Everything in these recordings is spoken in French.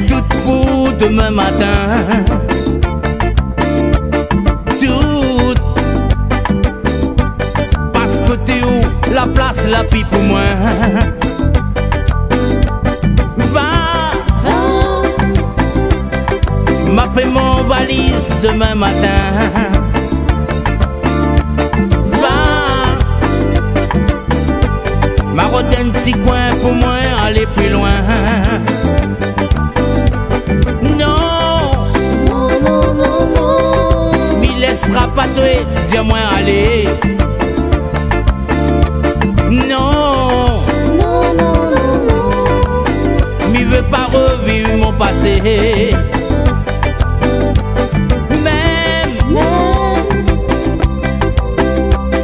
Tout pour demain matin, tout parce que t'es où la place la pire pour moi. Va, m'a fait mon valise demain matin. Va, m'a retenu un petit coin pour moi aller plus loin. Rapatoué, viens-moi aller. Non, non, non, non, non. M'y veux pas revivre mon passé. Même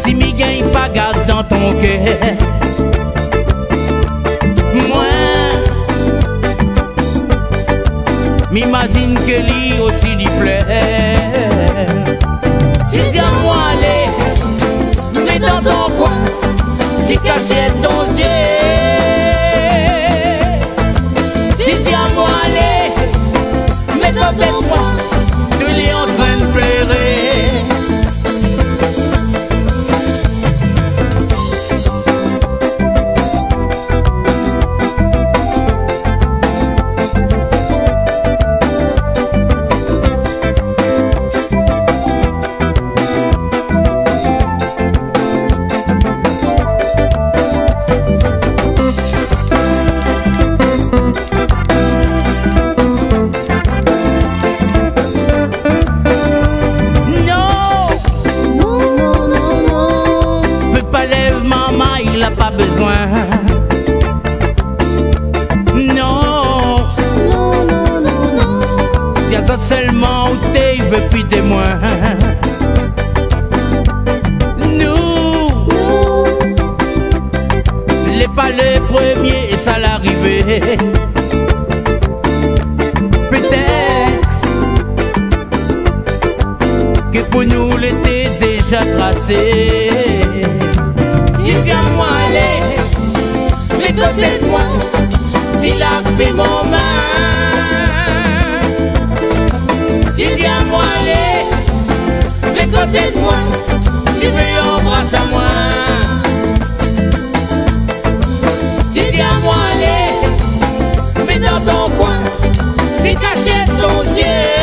si m'y gagne pas garde dans ton cœur. Moi, m'imagine que lui aussi lui plaît. Tu dis à moi aller, mets dans ton coin, tu cachais ton yeux. Tu dis à moi aller, mets dans ton coin, tu l'es en train de pleurer. Pas besoin. Non, non, non, non, non. Y'a ça seulement où t'es, il veut plus de moi. Nous, les pas les premiers et ça l'arrivée. Peut-être que pour nous l'été déjà tracé. Viens-moi aller, les côtés de moi, si la fait mon main. Viens-moi aller, les côtés de moi, si veux embrasse à moi. Viens-moi aller, mais dans ton coin, si t'achètes ton yeux.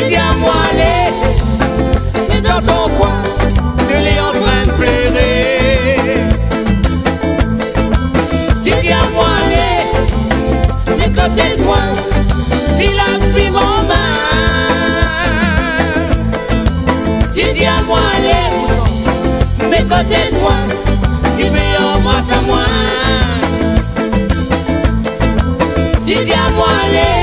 Viens-moi aller, mais dans ton coin. Elle est en train de pleurer. Si viens-moi aller, des côtés de moi, si la vie mon main. Si viens-moi aller, mes côtés de moi, si me embrasse à moi. Si viens-moi aller.